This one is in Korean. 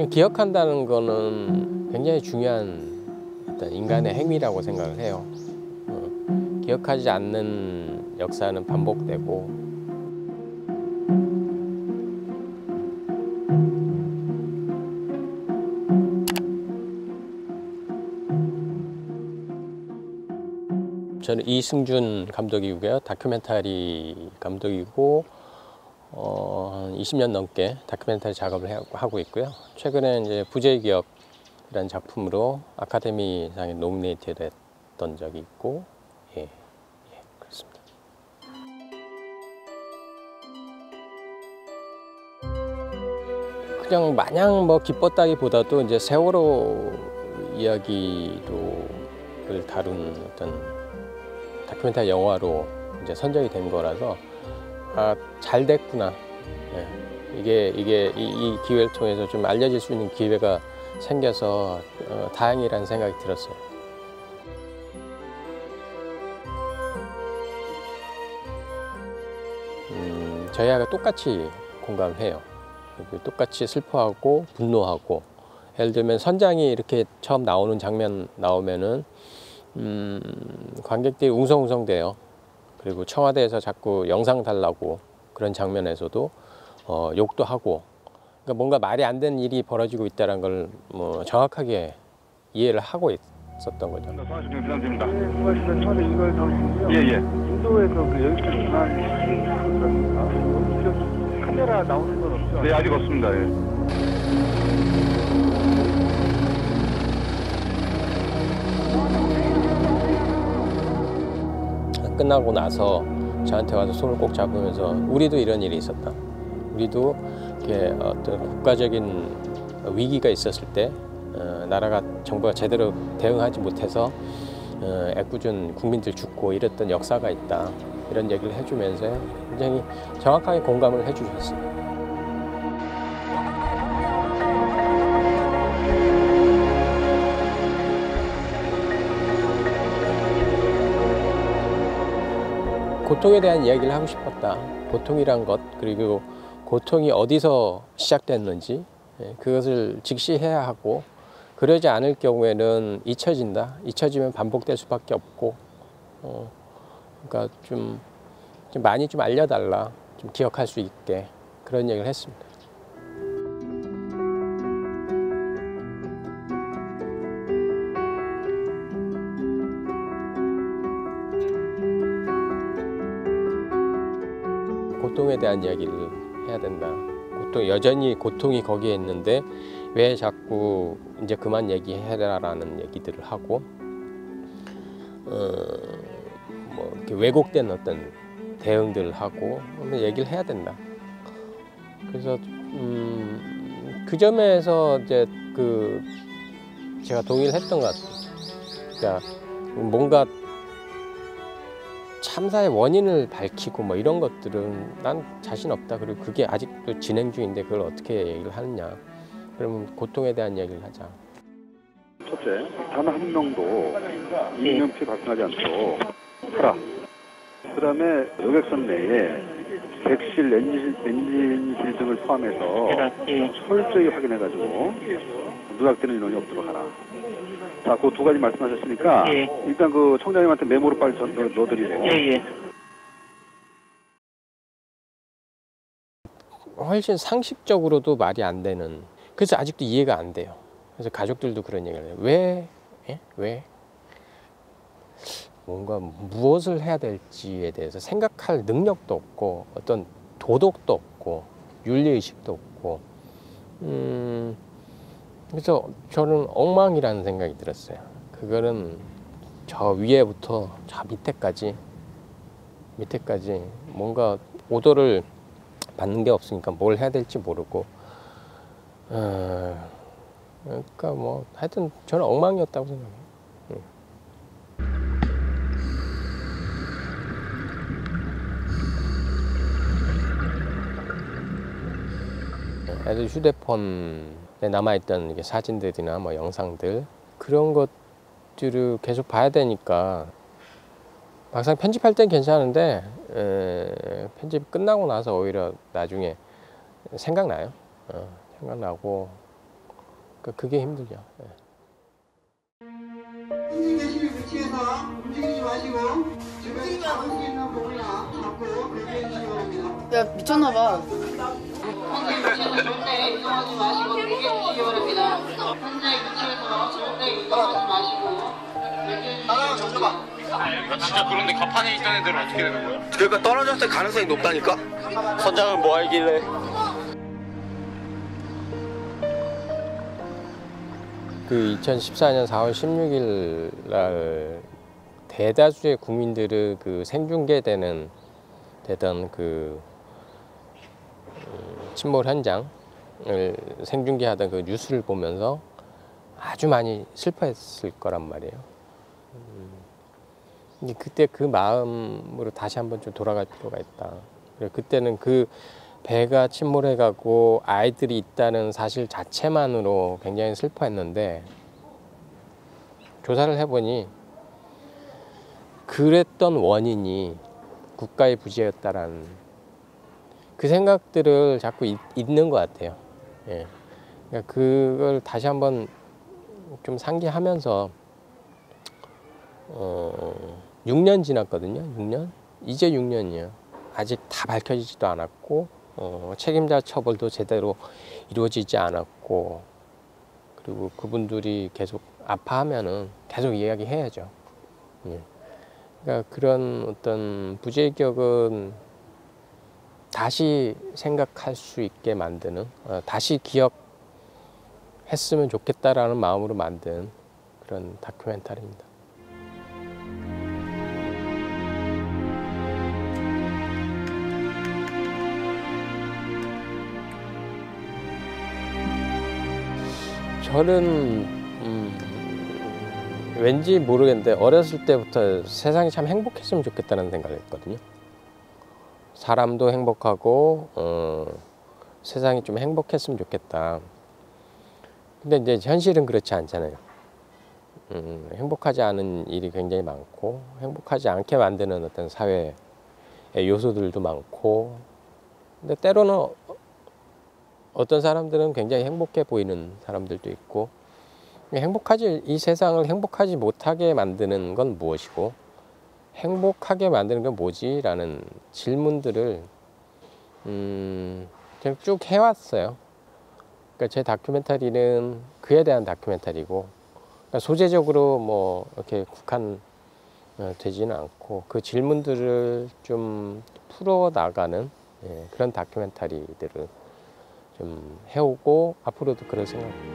기억한다는 거는 굉장히 중요한 어떤 인간의 행위라고 생각을 해요. 기억하지 않는 역사는 반복되고 저는 이승준 감독이고요. 다큐멘터리 감독이고 한 20년 넘게 다큐멘터리 작업을 하고 있고요. 최근에 이제 부재의 기억이라는 작품으로 아카데미상에 노미네이트 됐던 적이 있고, 예, 그렇습니다. 그냥 마냥 뭐 기뻤다기보다도 이제 세월호 이야기를 다룬 어떤 다큐멘터리 영화로 이제 선정이 된 거라서 잘 됐구나. 예. 이게 이 기회를 통해서 좀 알려질 수 있는 기회가 생겨서 다행이라는 생각이 들었어요. 저희 아이가 똑같이 공감을 해요. 똑같이 슬퍼하고 분노하고, 예를 들면 선장이 이렇게 처음 나오는 장면 나오면은 관객들이 웅성웅성대요. 그리고 청와대에서 자꾸 영상 달라고 그런 장면에서도 욕도 하고, 그러니까 뭔가 말이 안 되는 일이 벌어지고 있다는 걸 뭐 정확하게 이해를 하고 있었던 거죠. 부장입니다. 네, 고맙습니다. 청와대 이걸 나오시고요. 예. 인도에서 여기서 중앙 카메라 나오는 건 없죠? 네, 아직 없습니다. 예. 끝나고 나서 저한테 와서 손을 꼭 잡으면서 우리도 이런 일이 있었다. 우리도 이렇게 어떤 국가적인 위기가 있었을 때 나라가 정부가 제대로 대응하지 못해서 애꿎은 국민들 죽고 이랬던 역사가 있다. 이런 얘기를 해주면서 굉장히 정확하게 공감을 해주셨어요. 고통에 대한 이야기를 하고 싶었다. 고통이란 것, 그리고 고통이 어디서 시작됐는지 그것을 직시해야 하고, 그러지 않을 경우에는 잊혀진다. 잊혀지면 반복될 수밖에 없고, 그러니까 좀 많이 좀 알려달라. 좀 기억할 수 있게 그런 얘기를 했습니다. 고통에 대한 이야기를 해야 된다. 여전히 고통이 거기에 있는데 왜 자꾸 이제 그만 얘기해라라는 얘기들을 하고, 뭐 이렇게 왜곡된 어떤 대응들을 하고 얘기를 해야 된다. 그래서 그 점에서 이제 제가 동의를 했던 것 같아요. 그러니까 뭔가 참사의 원인을 밝히고 뭐 이런 것들은 난 자신 없다. 그리고 그게 아직도 진행 중인데 그걸 어떻게 얘기를 하느냐. 그러면 고통에 대한 얘기를 하자. 첫째, 단 한 명도 이명 피해 발생하지 않도록 하라. 그 다음에 여객선 내에 객실, 엔진실 등을 포함해서 철저히 확인해가지고 누락되는 인원이 없도록 하라. 자, 그 두 가지 말씀하셨으니까 일단 그 총장님한테 메모를 빨리 넣어드리고. 훨씬 상식적으로도 말이 안 되는. 그래서 아직도 이해가 안 돼요. 그래서 가족들도 그런 얘기를 해요. 왜? 왜? 뭔가 무엇을 해야 될지에 대해서 생각할 능력도 없고, 어떤 도덕도 없고, 윤리의식도 없고, 그래서 저는 엉망이라는 생각이 들었어요. 그거는 저 위에부터 저 밑에까지 뭔가 오더를 받는 게 없으니까 뭘 해야 될지 모르고, 그러니까 뭐 하여튼 저는 엉망이었다고 생각해요. 애들 휴대폰에 남아있던 이게 사진들이나 뭐 영상들, 그런 것들을 계속 봐야 되니까 막상 편집할 땐 괜찮은데 편집 끝나고 나서 오히려 나중에 생각나요. 생각나고 그러니까 그게 힘들죠. 예. 손님 계실 위치에서 움직이지 마시고 주변에 잡을 수 있는 부분이나 잡고 대기해 주시기 바랍니다. 야 미쳤나봐. 현재 위치에서 절대 이동하지 마시고 대기해 주시기 바랍니다. 현재 위치에서 절대 이동하지 마시고 나랑 잠시만. 진짜 그런데 가판에 있던 애들은 어떻게 되는 거야? 그러니까 떨어졌을 가능성이 높다니까? 선장은 뭐 알길래? 그 2014년 4월 16일 날 대다수의 국민들의 그 생중계되던 그 침몰 현장을 생중계하던 그 뉴스를 보면서 아주 많이 슬퍼했을 거란 말이에요. 근데 그때 그 마음으로 다시 한번 좀 돌아갈 필요가 있다. 그때는 그 배가 침몰해가고 아이들이 있다는 사실 자체만으로 굉장히 슬퍼했는데 조사를 해보니 그랬던 원인이 국가의 부재였다라는 그 생각들을 자꾸 잊는 것 같아요. 예. 그러니까 그걸 다시 한번 좀 상기하면서 6년 지났거든요. 6년? 이제 6년이에요. 아직 다 밝혀지지도 않았고 책임자 처벌도 제대로 이루어지지 않았고 그리고 그분들이 계속 아파하면은 계속 이야기해야죠. 예. 그러니까 그런 어떤 부재의 기억은 다시 생각할 수 있게 만드는 다시 기억했으면 좋겠다라는 마음으로 만든 그런 다큐멘터리입니다. 저는 왠지 모르겠는데 어렸을 때부터 세상이 참 행복했으면 좋겠다는 생각을 했거든요. 사람도 행복하고 세상이 좀 행복했으면 좋겠다. 근데 이제 현실은 그렇지 않잖아요. 행복하지 않은 일이 굉장히 많고 행복하지 않게 만드는 어떤 사회의 요소들도 많고 근데 때로는 어떤 사람들은 굉장히 행복해 보이는 사람들도 있고 이 세상을 행복하지 못하게 만드는 건 무엇이고 행복하게 만드는 건 뭐지? 라는 질문들을 제가 쭉 해왔어요. 그러니까 제 다큐멘터리는 그에 대한 다큐멘터리고 그러니까 소재적으로 뭐 이렇게 국한되지는 않고 그 질문들을 좀 풀어나가는 그런 다큐멘터리들을 좀 해오고 앞으로도 그럴 생각입니다.